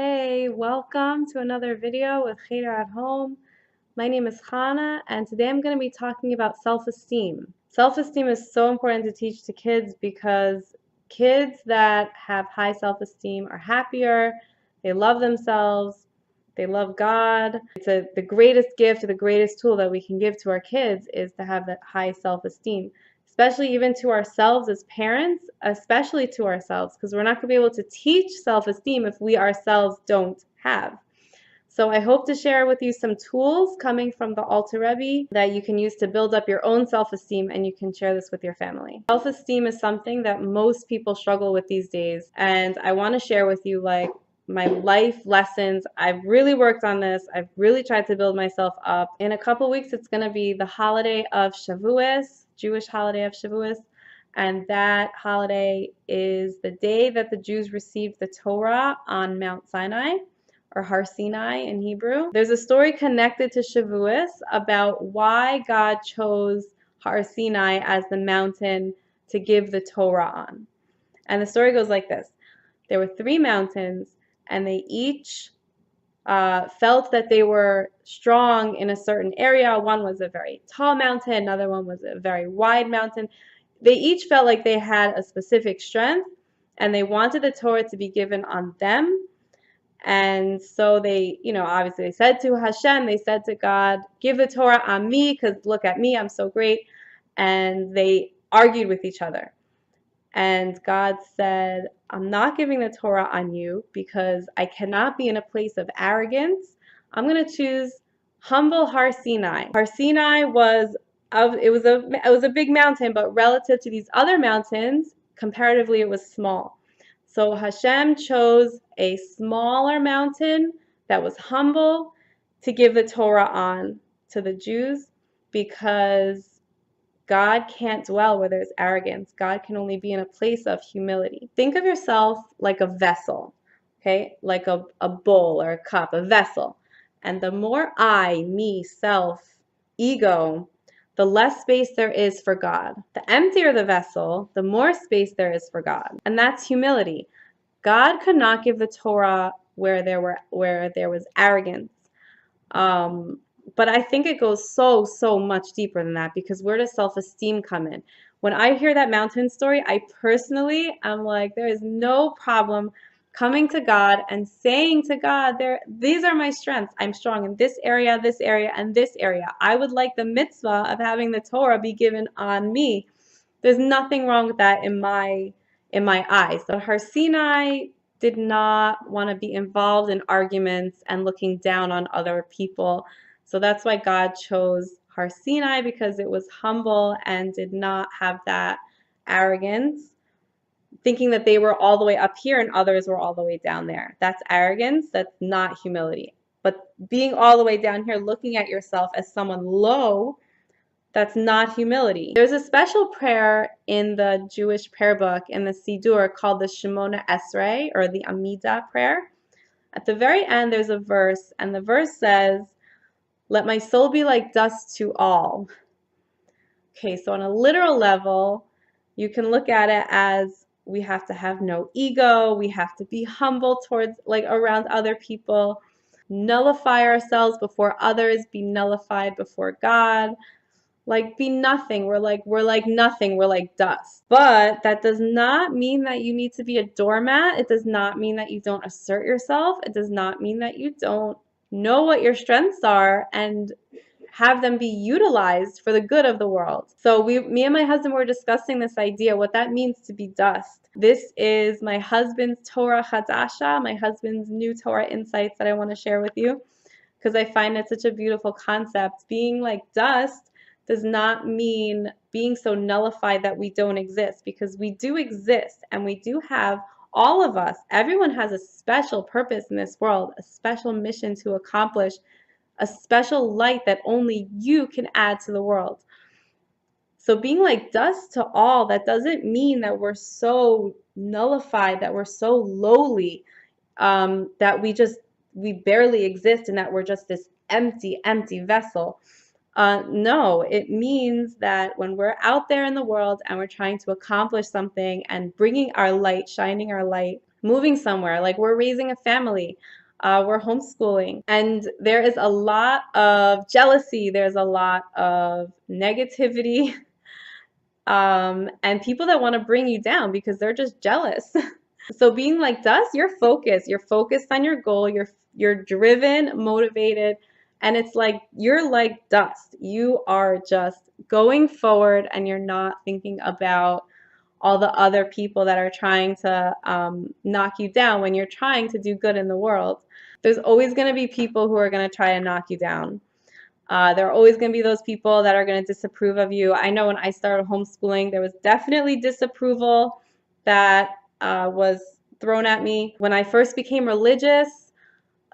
Hey, welcome to another video with Cheder at Home. My name is Hannah, and today I'm going to be talking about self-esteem. Self-esteem is so important to teach to kids because kids that have high self-esteem are happier, they love themselves, they love God. The greatest gift, the greatest tool that we can give to our kids is to have that high self-esteem, especially even to ourselves as parents, especially to ourselves, because we're not going to be able to teach self-esteem if we ourselves don't have. So I hope to share with you some tools coming from the Alter Rebbe that you can use to build up your own self-esteem, and you can share this with your family. Self-esteem is something that most people struggle with these days, and I want to share with you my life lessons. I've really worked on this. I've really tried to build myself up. In a couple weeks, it's going to be the holiday of Shavuos, Jewish holiday of Shavuos. And that holiday is the day that the Jews received the Torah on Mount Sinai, or Har Sinai in Hebrew. There's a story connected to Shavuos about why God chose Har Sinai as the mountain to give the Torah on. And the story goes like this. There were three mountains, and they each felt that they were strong in a certain area. One was a very tall mountain, another one was a very wide mountain. They each felt like they had a specific strength, and they wanted the Torah to be given on them. And so they, obviously they said to Hashem, they said to God, give the Torah on me, because look at me, I'm so great. And they argued with each other. And God said, I'm not giving the Torah on you because I cannot be in a place of arrogance. I'm going to choose humble Har Sinai. Har Sinai was a big mountain, but relative to these other mountains, comparatively it was small. So Hashem chose a smaller mountain that was humble to give the Torah on to the Jews, because God can't dwell where there's arrogance. God can only be in a place of humility. Think of yourself like a vessel, okay? Like a bowl or a cup, a vessel. And the more I, me, self, ego, the less space there is for God. The emptier the vessel, the more space there is for God. And that's humility. God could not give the Torah where there was arrogance. But I think it goes so much deeper than that, because where does self-esteem come in? When I hear that mountain story, I personally am like, there is no problem coming to God and saying to God, these are my strengths. I'm strong in this area, and this area. I would like the mitzvah of having the Torah be given on me. There's nothing wrong with that in my eyes. So Har Sinai did not want to be involved in arguments and looking down on other people. So that's why God chose Har Sinai, because it was humble and did not have that arrogance, thinking that they were all the way up here and others were all the way down there. That's arrogance. That's not humility. But being all the way down here, looking at yourself as someone low, that's not humility. There's a special prayer in the Jewish prayer book, in the Siddur, called the Shemona Esrei, or the Amidah prayer. At the very end, there's a verse, and the verse says, let my soul be like dust to all. Okay, so on a literal level, you can look at it as we have to have no ego, we have to be humble towards, around other people, nullify ourselves before others, be nullified before God. Be nothing. We're like nothing. We're like dust. But that does not mean that you need to be a doormat. It does not mean that you don't assert yourself. It does not mean that you don't know what your strengths are and have them be utilized for the good of the world. So me and my husband were discussing this idea, what that means to be dust. This is my husband's Torah Hadasha, my husband's new Torah insights that I want to share with you, because I find it such a beautiful concept. Being like dust does not mean being so nullified that we don't exist, because we do exist, and we do have, all of us, everyone has a special purpose in this world, a special mission to accomplish, a special light that only you can add to the world. So being like dust to all, that doesn't mean that we're so nullified, that we're so lowly, that we barely exist, and that we're just this empty vessel. No, it means that when we're out there in the world and we're trying to accomplish something and bringing our light, shining our light, moving somewhere, like we're raising a family, we're homeschooling, and there is a lot of jealousy, there's a lot of negativity, and people that want to bring you down because they're just jealous. So being like dust, you're focused on your goal, you're driven, motivated, and it's like you're like dust. You are just going forward and you're not thinking about all the other people that are trying to knock you down when you're trying to do good in the world. There's always going to be people who are going to try to knock you down. There are always going to be those people that are going to disapprove of you. I know when I started homeschooling, there was definitely disapproval that was thrown at me. When I first became religious,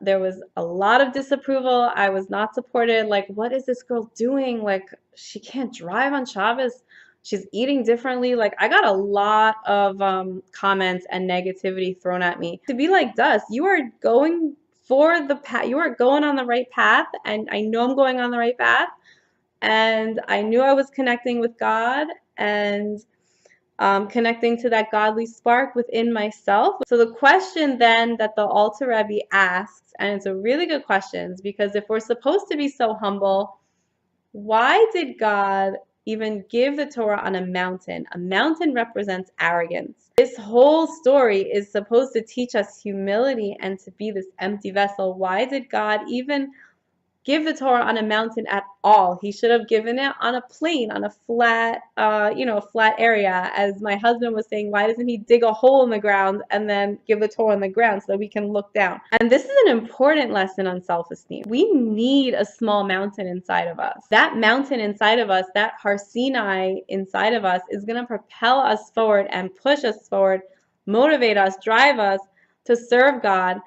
there was a lot of disapproval. I was not supported. Like, what is this girl doing? Like, she can't drive on Shabbos. She's eating differently. Like, I got a lot of comments and negativity thrown at me. To be like dust, you are going for the path. You are going on the right path, and I know I'm going on the right path. And I knew I was connecting with God and connecting to that godly spark within myself. So the question then that the Alter Rebbe asks, and it's a really good question, because if we're supposed to be so humble, why did God even give the Torah on a mountain? A mountain represents arrogance. This whole story is supposed to teach us humility and to be this empty vessel. Why did God even give the Torah on a mountain at all? He should have given it on a plain, on a flat, flat area. As my husband was saying, why doesn't he dig a hole in the ground and then give the Torah on the ground so that we can look down? And this is an important lesson on self-esteem. We need a small mountain inside of us. That mountain inside of us, that Har Sinai inside of us, is going to propel us forward and push us forward, motivate us, drive us to serve God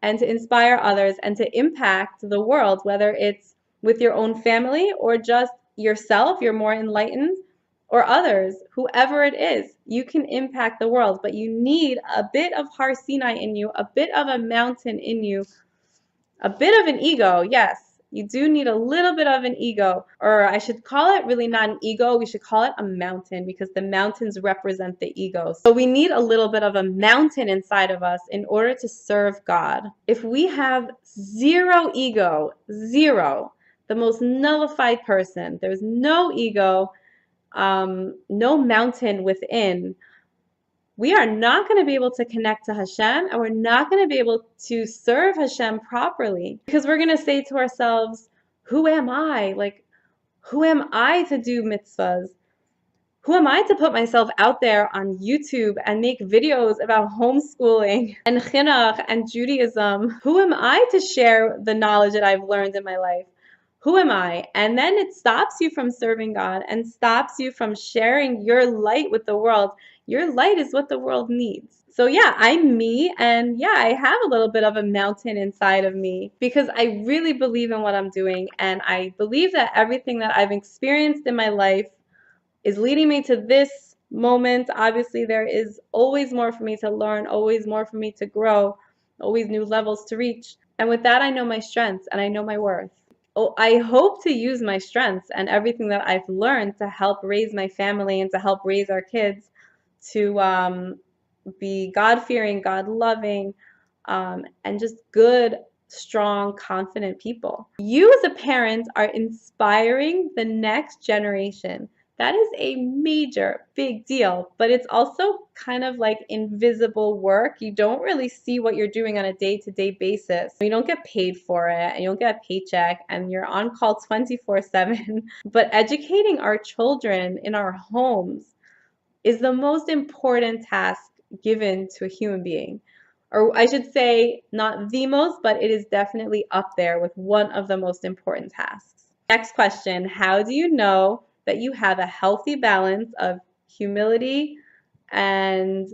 and to inspire others and to impact the world, whether it's with your own family or just yourself, you're more enlightened, or others, whoever it is, you can impact the world. But you need a bit of Har Sinai in you, a bit of a mountain in you, a bit of an ego. Yes, you do need a little bit of an ego, or I should call it really not an ego, we should call it a mountain, because the mountains represent the ego. So we need a little bit of a mountain inside of us in order to serve God. If we have zero ego, zero, the most nullified person, there's no ego, no mountain within, we are not going to be able to connect to Hashem, and we're not going to be able to serve Hashem properly, because we're going to say to ourselves, who am I? Like, who am I to do mitzvahs? Who am I to put myself out there on YouTube and make videos about homeschooling and chinuch and Judaism? Who am I to share the knowledge that I've learned in my life? Who am I? And then it stops you from serving God and stops you from sharing your light with the world. Your light is what the world needs. So yeah, I'm me, and yeah, I have a little bit of a mountain inside of me because I really believe in what I'm doing, and I believe that everything that I've experienced in my life is leading me to this moment. Obviously, there is always more for me to learn, always more for me to grow, always new levels to reach. And with that, I know my strengths and I know my worth. Oh, I hope to use my strengths and everything that I've learned to help raise my family and to help raise our kids to be God-fearing, God-loving, and just good, strong, confident people. You as a parent are inspiring the next generation. That is a major, big deal, but it's also kind of like invisible work. You don't really see what you're doing on a day-to-day basis. You don't get paid for it, and you don't get a paycheck, and you're on call 24/7. But educating our children in our homes is the most important task given to a human being. Or I should say, not the most, but it is definitely up there with one of the most important tasks. Next question, how do you know that you have a healthy balance of humility and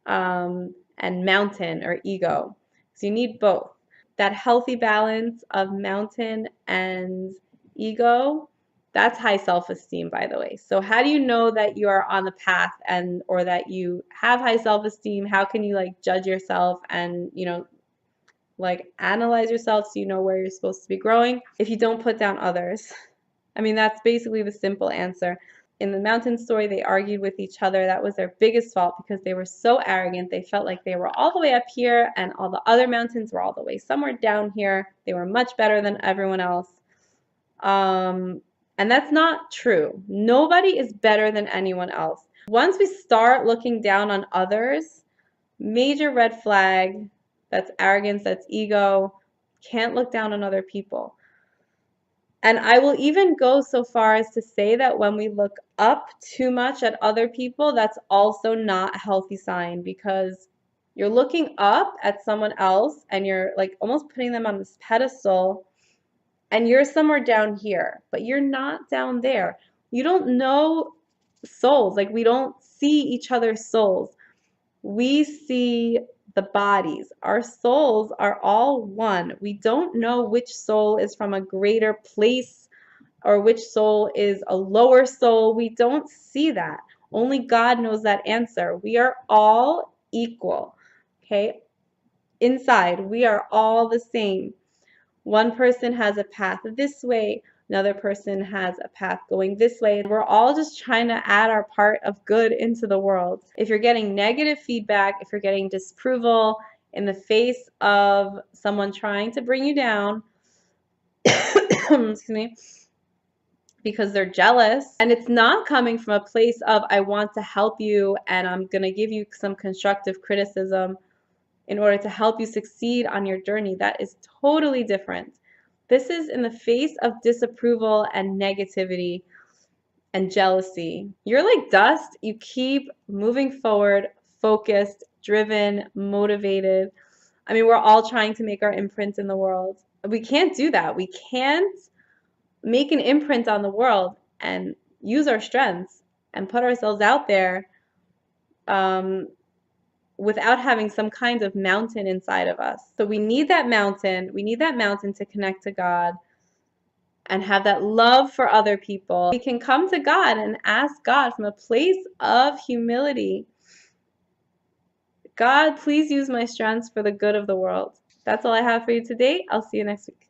mountain or ego? So you need both. That healthy balance of mountain and ego, that's high self-esteem, by the way. So how do you know that you are on the path and or that you have high self-esteem? How can you like judge yourself and, like analyze yourself so you know where you're supposed to be growing? If you don't put down others. I mean, that's basically the simple answer. in the mountain story, they argued with each other. That was their biggest fault because they were so arrogant. They felt like they were all the way up here and all the other mountains were all the way somewhere down here. They were much better than everyone else. And that's not true. Nobody is better than anyone else. Once we start looking down on others, major red flag, that's arrogance, that's ego. Can't look down on other people. And I will even go so far as to say that when we look up too much at other people, that's also not a healthy sign, because you're looking up at someone else and you're like almost putting them on this pedestal, and you're somewhere down here, but you're not down there. You don't know souls. Like, we don't see each other's souls. We see the bodies. Our souls are all one. We don't know which soul is from a greater place or which soul is a lower soul. We don't see that. Only God knows that answer. We are all equal. Okay? Inside, we are all the same. One person has a path this way, another person has a path going this way. We're all just trying to add our part of good into the world. If you're getting negative feedback, if you're getting disapproval in the face of someone trying to bring you down, excuse me, because they're jealous, and it's not coming from a place of, I want to help you and I'm going to give you some constructive criticism in order to help you succeed on your journey. That is totally different. This is in the face of disapproval and negativity and jealousy. You're like dust. You keep moving forward, focused, driven, motivated. I mean, we're all trying to make our imprint in the world. We can't do that. We can't make an imprint on the world and use our strengths and put ourselves out there without having some kind of mountain inside of us. So we need that mountain. We need that mountain to connect to God and have that love for other people. We can come to God and ask God from a place of humility. God, please use my strengths for the good of the world. That's all I have for you today. I'll see you next week.